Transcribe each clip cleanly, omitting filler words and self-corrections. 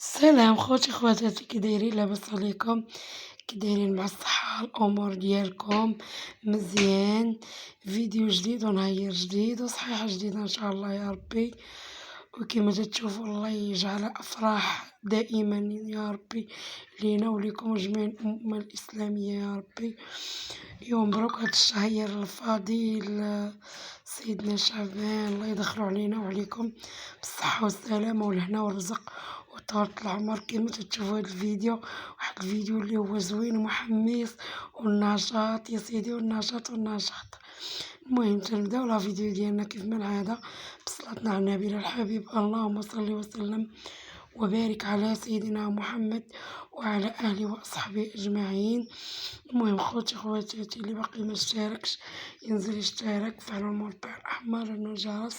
سلام خوتي خواتاتي كي دايرين لاباس عليكم كي دايرين مع الصحة الأمور ديالكم مزيان. فيديو جديد ونهار جديد وصحيحة جديدة إن شاء الله يا ربي. وكما تتشوفوا الله يجعل أفراح دائما يا ربي لينا وليكم جميع الأمة الإسلامية يا ربي. يوم مبروك هاد الشهر الفضيل سيدنا شعبان، الله يدخلو علينا وعليكم بالصحة والسلامة والهنا والرزق وطولة العمر. كما تتشوفوا هاد الفيديو، واحد الفيديو اللي هو زوين ومحمس والنشاط يا سيدي والنشاط. المهم تنبداو لا فيديو ديالنا كيف ما العادة بصلاتنا على النبي الحبيب، اللهم صل وسلم وبارك على سيدنا محمد وعلى اهله واصحابه اجمعين. المهم خوتي خواتاتي اللي باقي ما اشتركش ينزل يشترك وفعلوا المربع الاحمر الجرس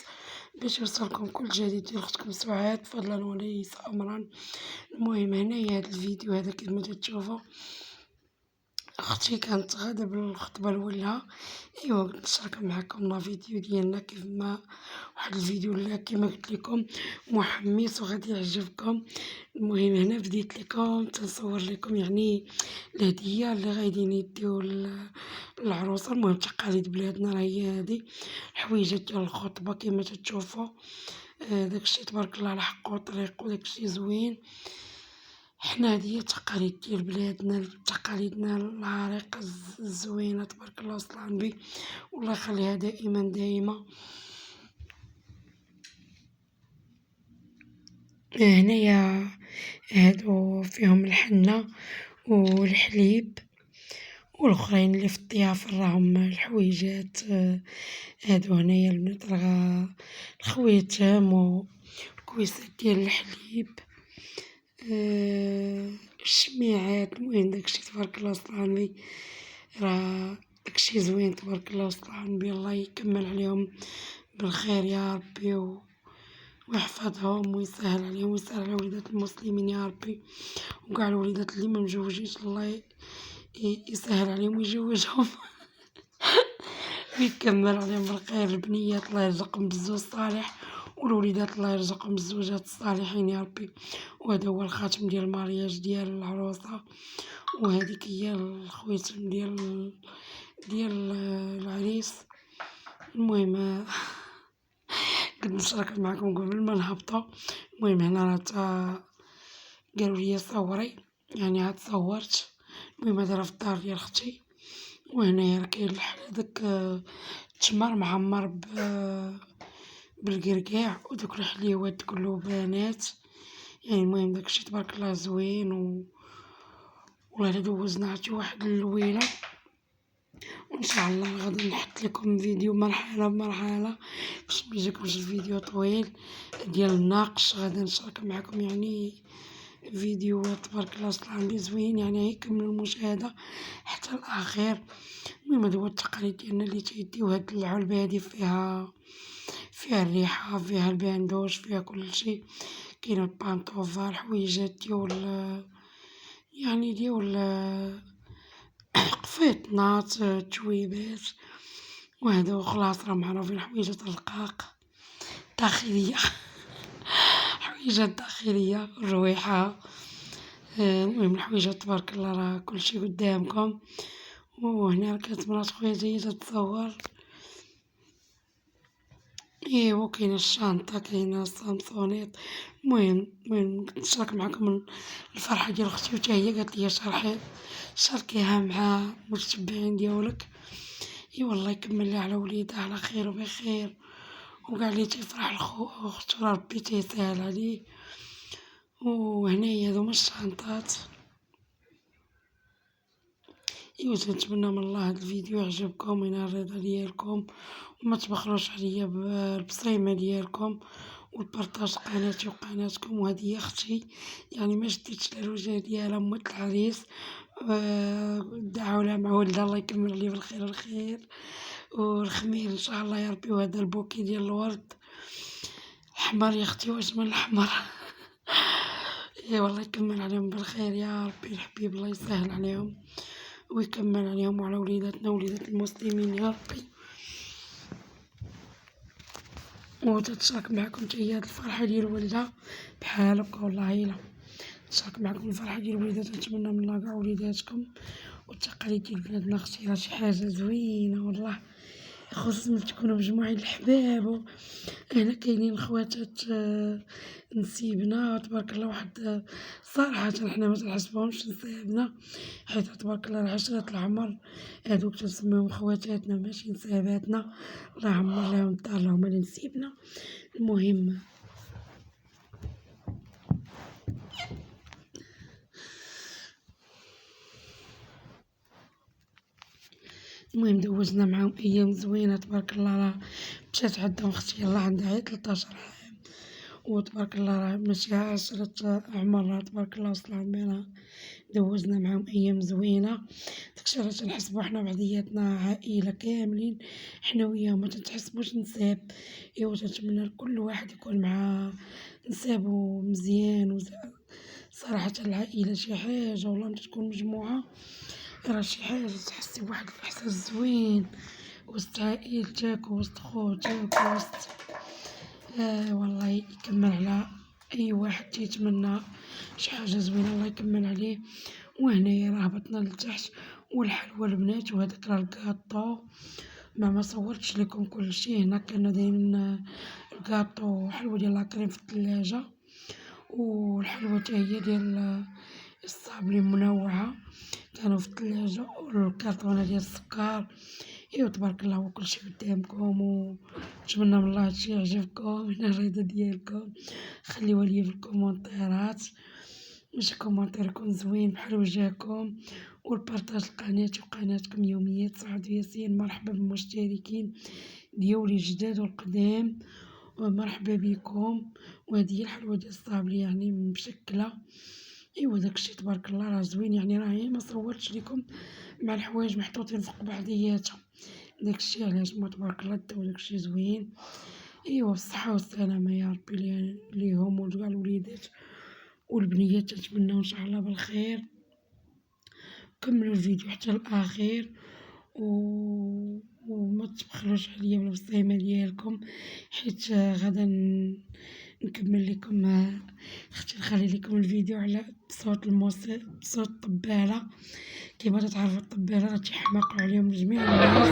باش يوصلكم كل جديد ديال اختكم سعاد فضلا وليس امرا. المهم هنايا هذا الفيديو هذا كما تشوفوا اختي كانت غادا بالخطبه الاولى. ايوا قلت نشارك معكم لا فيديو ديالنا كيف ما واحد الفيديو اللي كما قلت لكم محمس وغادي يعجبكم. المهم هنا بديت لكم تنصور لكم يعني الهديه اللي غاديين يديو للعروسه. المهم تقاليد بلادنا راه هي هادي الحويجات ديال الخطبه كما تشوفوا. داكشي تبارك الله على حقه طريق وداكشي زوين. حنا هادي هي التقاليد ديال بلادنا، تقاليدنا العريقة الزوينة تبارك الله وصل على النبي والله يخليها دائما دايمة. هنايا هادو فيهم الحنة والحليب، والاخرين اللي في الضيافة راهم الحويجات. هادو هنايا البنات راه الخويتام والكويسات ديال الحليب، الشميعات. المهم داكشي تبارك الله وصل على النبي، راه داكشي زوين تبارك الله وصل على النبي. الله يكمل عليهم بالخير يا ربي ويحفظهم ويسهل عليهم ويسهل على وليدات المسلمين يا ربي، وكاع الوليدات اللي ما مجوجينش الله يسهل عليهم ويجوجهم ويكمل عليهم بالخير. البنيات الله يرزقهم بالزوج الصالح والوليدات الله يرزقهم بالزوجات الصالحين يا ربي. وهذا هو الخاتم ديال المارياج ديال العروسه، وهذيك هي الخويتم ديال العريس. المهم كنت نشارك معكم قبل ما نهبطوا. المهم هنا راه قالوا لي صوري يعني عاد صورت. المهم هذا راه في الدار ديال اختي، وهنايا راه كاين داك التمر معمر بالقرقاع ودوك الحليوات كلو بنات يعني. المهم داكشي تبارك الله زوين والله دوزنا عرفتي واحد اللويله. وان شاء الله غادي نحط لكم فيديو مرحله بمرحله باش ما يجيكمش الفيديو طويل ديال الناقش. غادي نشارك معكم يعني فيديوهات تبارك الله وصل عندي زوين يعني كملوا المشاهده حتى الاخير. المهم هذا هو التقاليد ديالنا اللي تيديو هاد العلبه هادي فيها الريحه فيها الباندوش فيها كل شيء. كاين البانطوفه الحويجات ديال قفيطنات تويبات. وهذا خلاص راه معروفين حويجات الرقاق الداخليه حويجات داخليه الرويحه. المهم الحويجات تبارك الله راه كلشي قدامكم. وهنا كانت مرات خويا جايه تتصور. ايوا كاينه الشانطه كاينه السامسونيط. المهم نشارك معكم الفرحه ديال اختي وتا هي قالت لي شاركيها مع المتتبعين ديالك. اي والله يكمل لي على وليدها على خير وبخير، وكاع اللي تيفرح اختو ربي تيسهل عليه. وهنايا هادو الشانطات. ايوا تنتمنى من الله هاد الفيديو يعجبكم وينال الرضا ديالكم، وما تبخلوش عليا بالبصيمه ديالكم والبارطاج قناتي وقناتكم. وهذه هي اختي يعني ما شديتش الوجه ديالها مات العريس. دعوا لها مع ولدها الله يكمل عليه بالخير الخير والخمير ان شاء الله يا ربي. وهذا البوكي ديال الورد احمر يا اختي واجمل الاحمر اي والله يكمل عليهم بالخير يا ربي الحبيب. الله يسهل عليهم ويكمل عليهم وعلى وليداتنا وليدات المسلمين يا ربي. وتتشارك معكم هاد الفرحة ديال ولدها بحال هكا والله إلا نشارك معكم الفرحة ديال وليدات، نتمنى من الله كاع وليداتكم والتقاليد ديال بلادنا اختي راه شي حاجة زوينة والله، خصوصا ملي تكونوا مجموعين الحباب. هنا كاينين خواتات نسيبنا تبارك الله، واحد صراحة حنا متنحسبوهمش نسابنا، حيت تبارك الله عشرة العمر هادوك تنسميوهم خواتاتنا ماشي نساباتنا، الله يعمر ليهم الدار هما لي نسيبنا. المهم دوزنا معاهم ايام زوينه تبارك الله. راه مشات عندهم اختي يلاه عندها غير 13 عام، وتبارك الله راه ماشي 10 عمر، راه تبارك الله وصل بينا. دوزنا معاهم ايام زوينه، داكشي راه تنحسبو حنا بعضياتنا عائله كاملين حنا وياهم، ما تنحسبوش نساب. ايوا تنتمنى لكل واحد يكون مع نسابو مزيان. صراحه العائله شي حاجه والله، ملي تكون مجموعه راه شي حاجة تحسي بواحد الإحساس زوين وسط عائلتك وسط خوتك وسط والله يكمل على أي واحد تيتمنى شي حاجة زوينة، الله يكمل عليه. وهنايا راه هبطنا لتحت والحلوى البنات وهداك راه الكاطو، ما صورتش لكم كلشي. هنا كنا دايرين الكاطو وحلوى ديال لاكريم في الثلاجة، والحلوى تا هي ديال الصابلي منوعة كانوا في الثلاجة، والكرتونة ديال السكر. ايوا تبارك الله وكلشي قدامكم، ونتمنى من الله هادشي يعجبكم. انا الرضا ديالكم خليوها ليا في الكومونتيرات، باش كومونتير يكون زوين بحال وجهكم، والبارطاج القناة وقناتكم يوميات سعاد ياسين. مرحبا بالمشتركين ديالي الجداد والقدام، ومرحبا بكم. وهذه هي الحلوى ديال الصابلي يعني مشكله. ايوا داكشي تبارك الله راه زوين، يعني راه ما صورتش لكم مع الحوايج محطوطين فوق بعضياتهم، داكشي علاش ما تبارك الله داو داكشي زوين. ايوا بالصحة والسلامة يا ربي ليهم وكاع الوليدات والبنيات، تنتمناو ان شاء الله بالخير. كملوا الفيديو حتى الاخير وما تبخلوش عليا بالبصيمه ديالكم، حيت غدا نكمل لكم اختي نخلي لكم الفيديو على صوت الموسيقى، صوت الطبالة. كيما تعرفوا الطبالة راه تيحماقوا عليهم جميع الناس.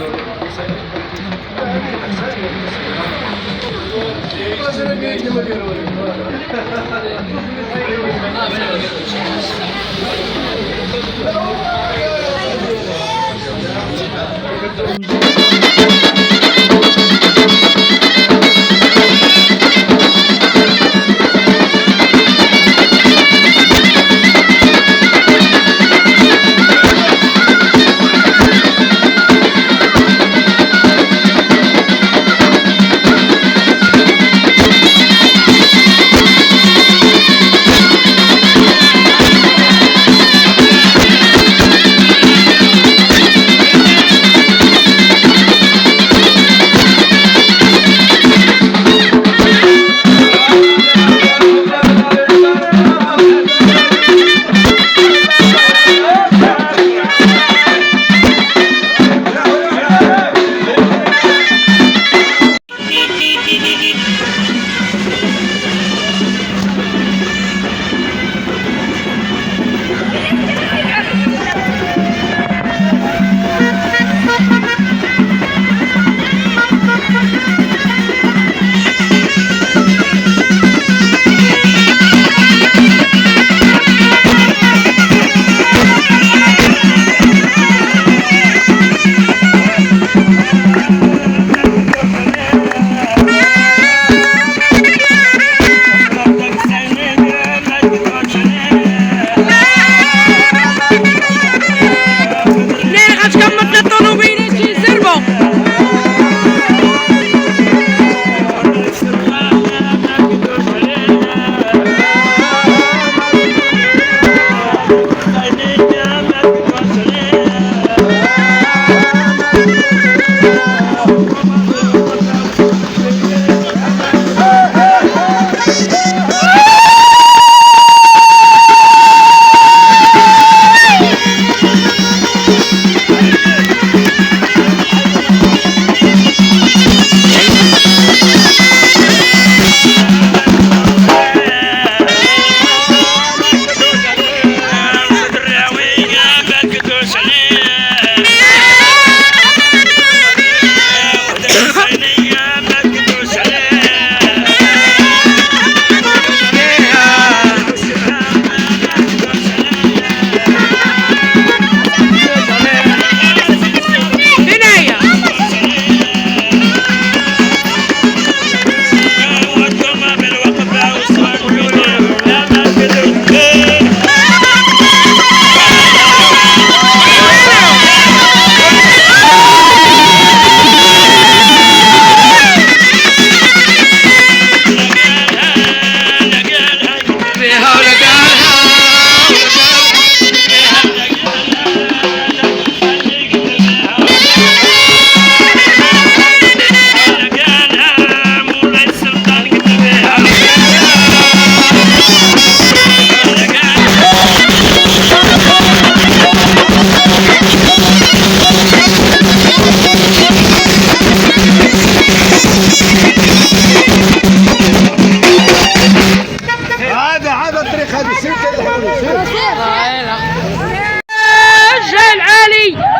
خالد سير كده جاي العالي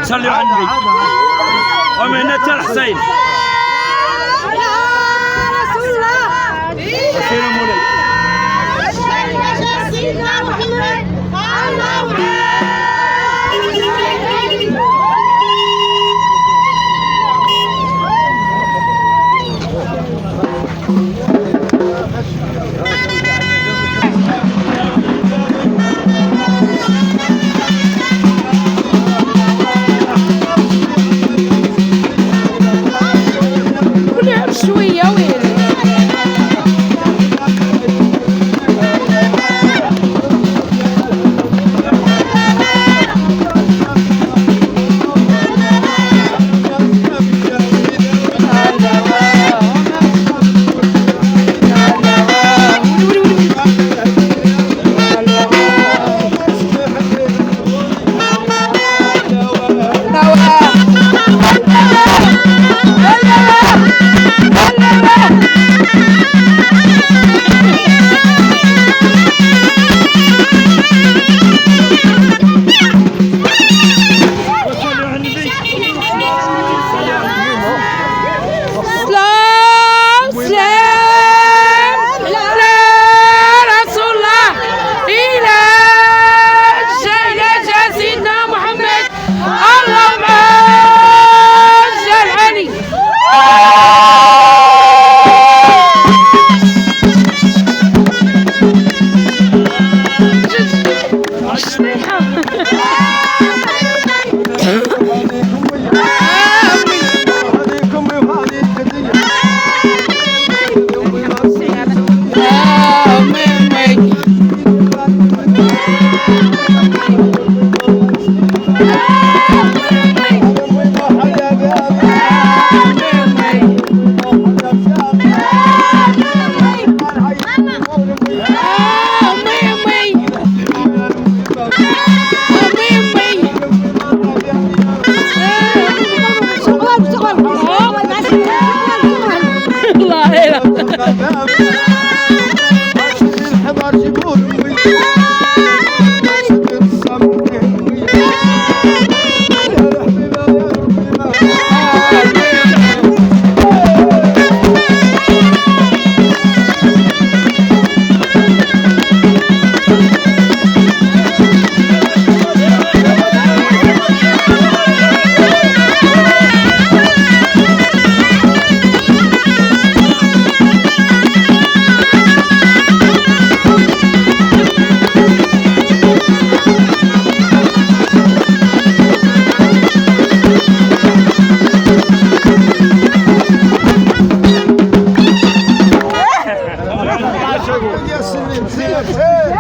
صلوا على النبي ومنة الحسين يا رسول الله سير مولاي سيدنا محمد اللهم شوية وين الله يا سلم سير سير.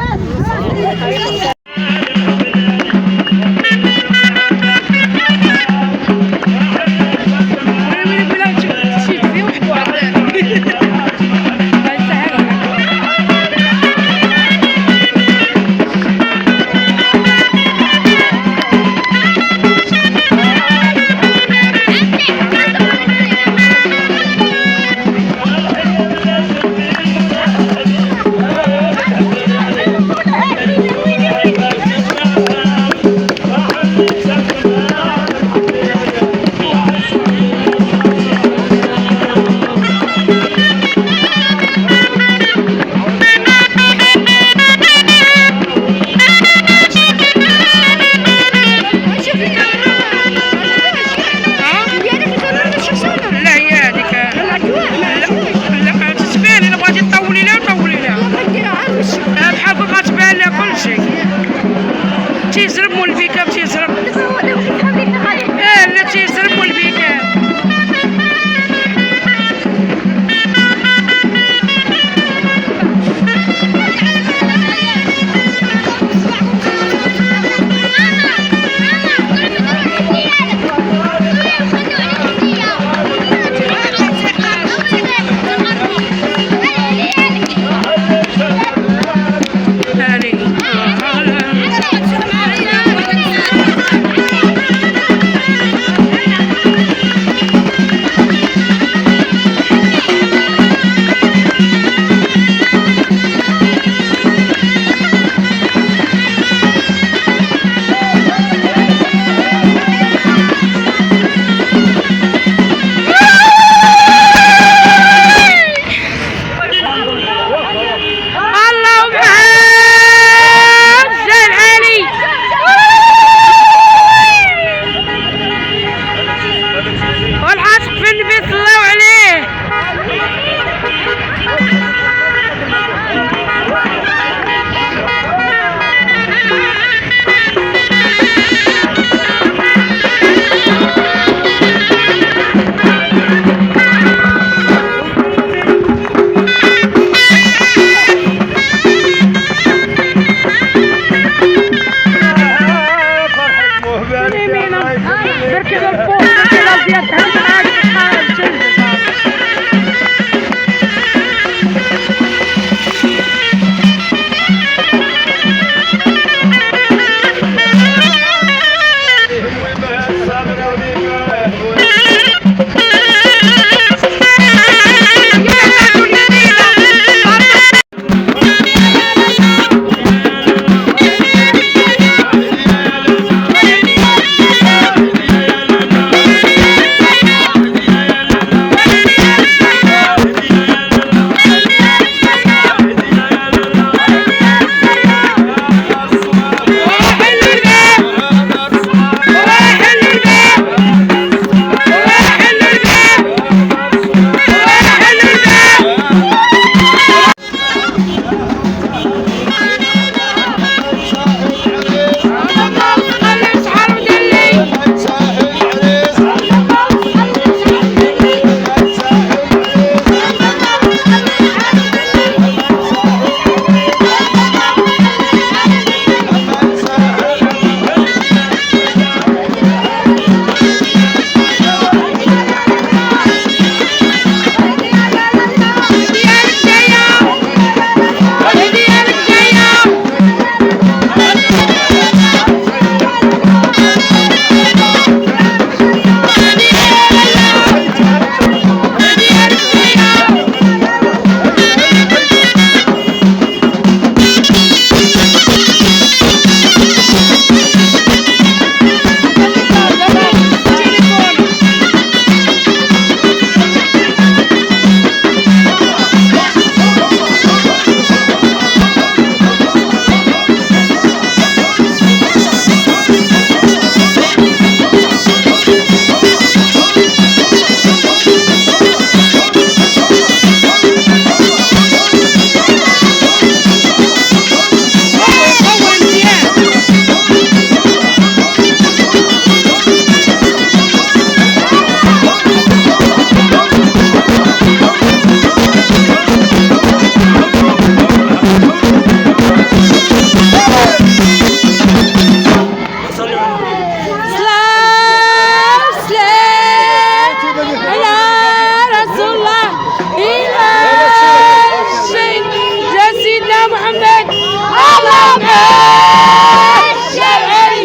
محمد اللهم الشرعي.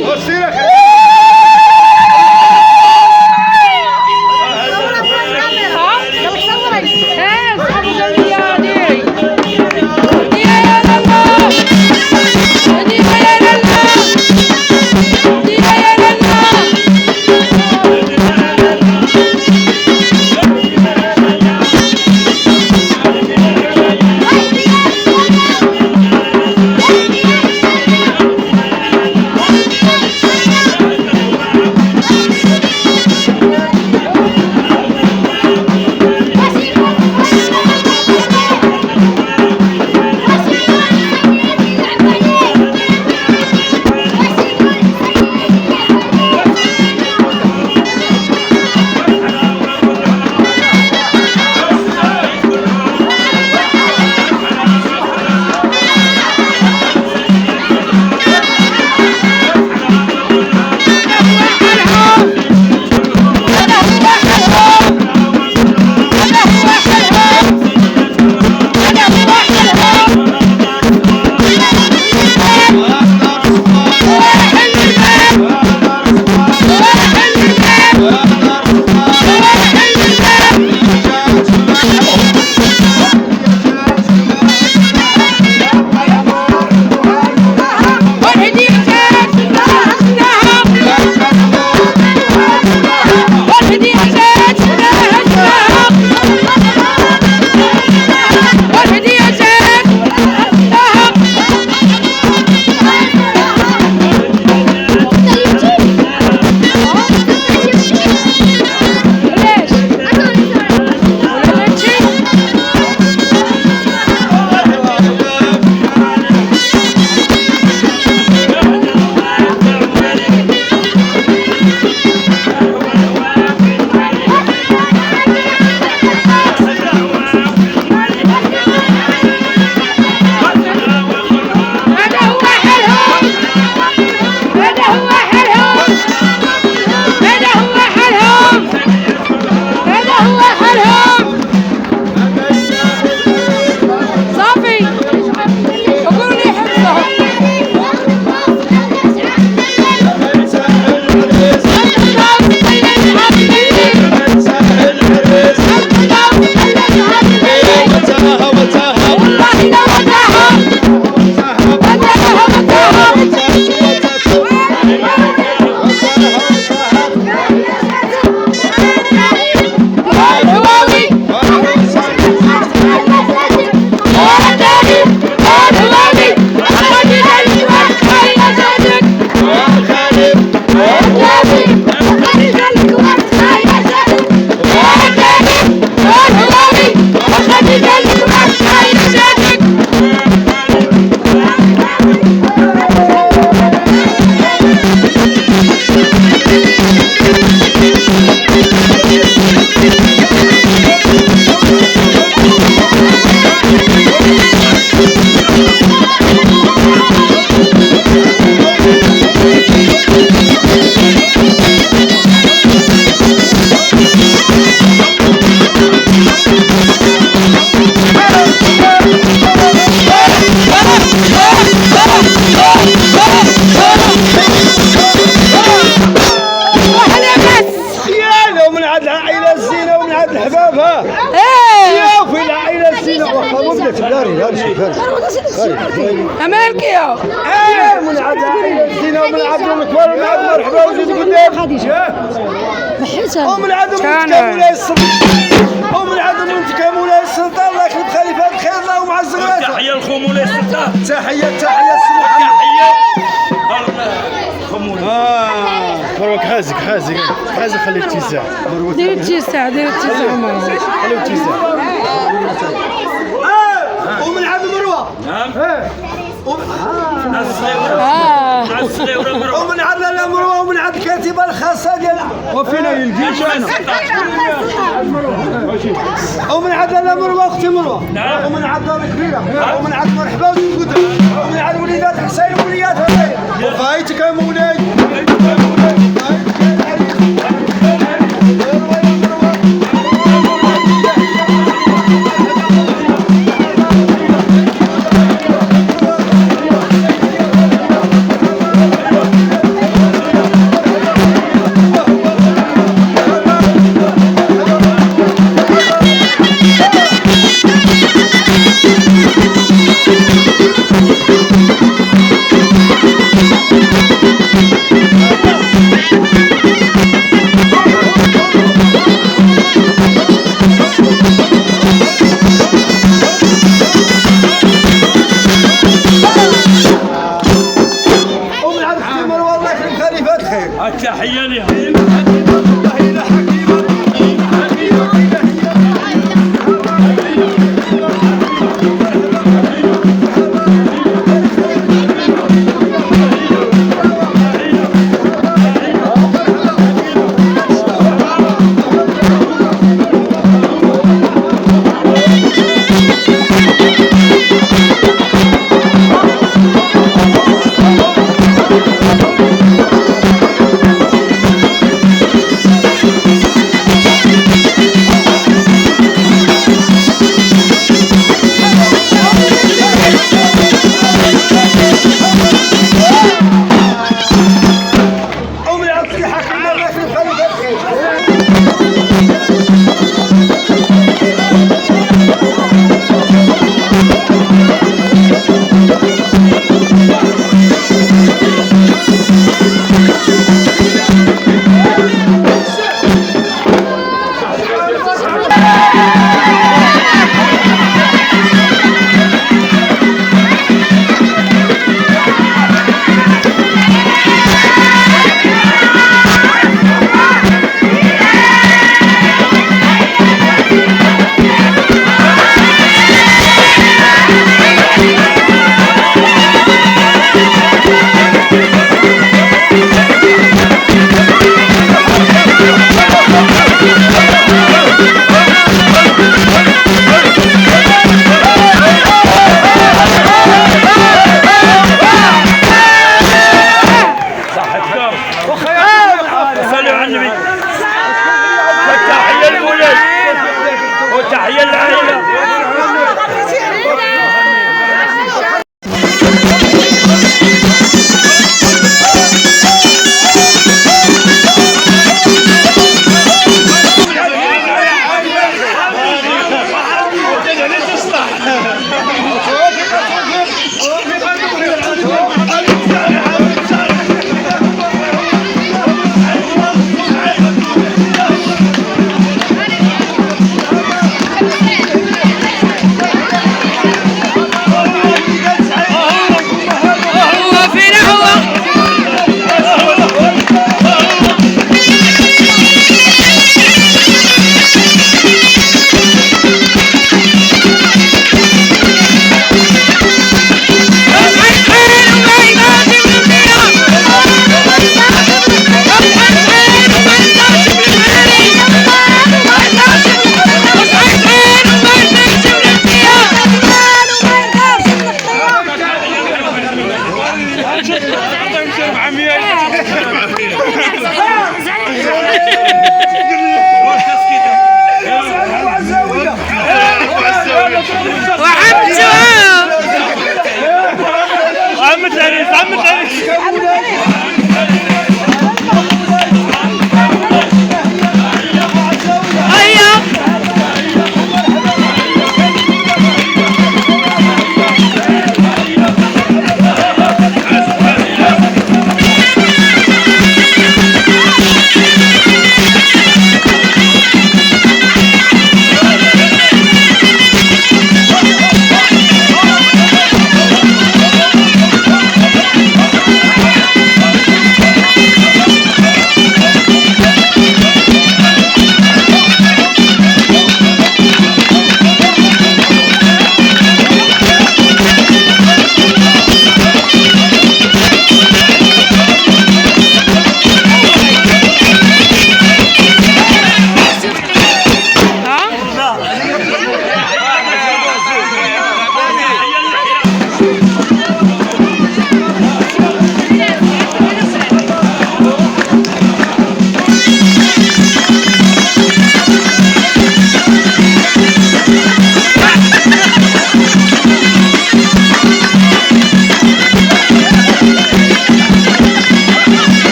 أمالك يا من عاد الزينة ومن عاد المكبر ومن عاد مرحبا وزيد قدام خديجة ومن عاد المنتكى مولاي السلطان ومن عاد المنتكى مولاي السلطان الله يخلف خليفة بخير الله ومع الزغرات. تحية لخو مولاي السلطان. تحية تحية مروك حازق خليه اتساع. دير اتساع خليه اتساع. ومن عاد مروة. نعم. ومن عاد مروة ومن عاد الكاتبة الخاصة ديالها. وفينا الجيش أنا. ومن عاد مروة أختي مروة. ومن عاد دار كبيرة. ومن عاد مرحبا وزيد ومن عاد وليدات حسين ووليدات هذي. وفايتك يا مولاي. التحية لهم.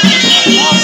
الله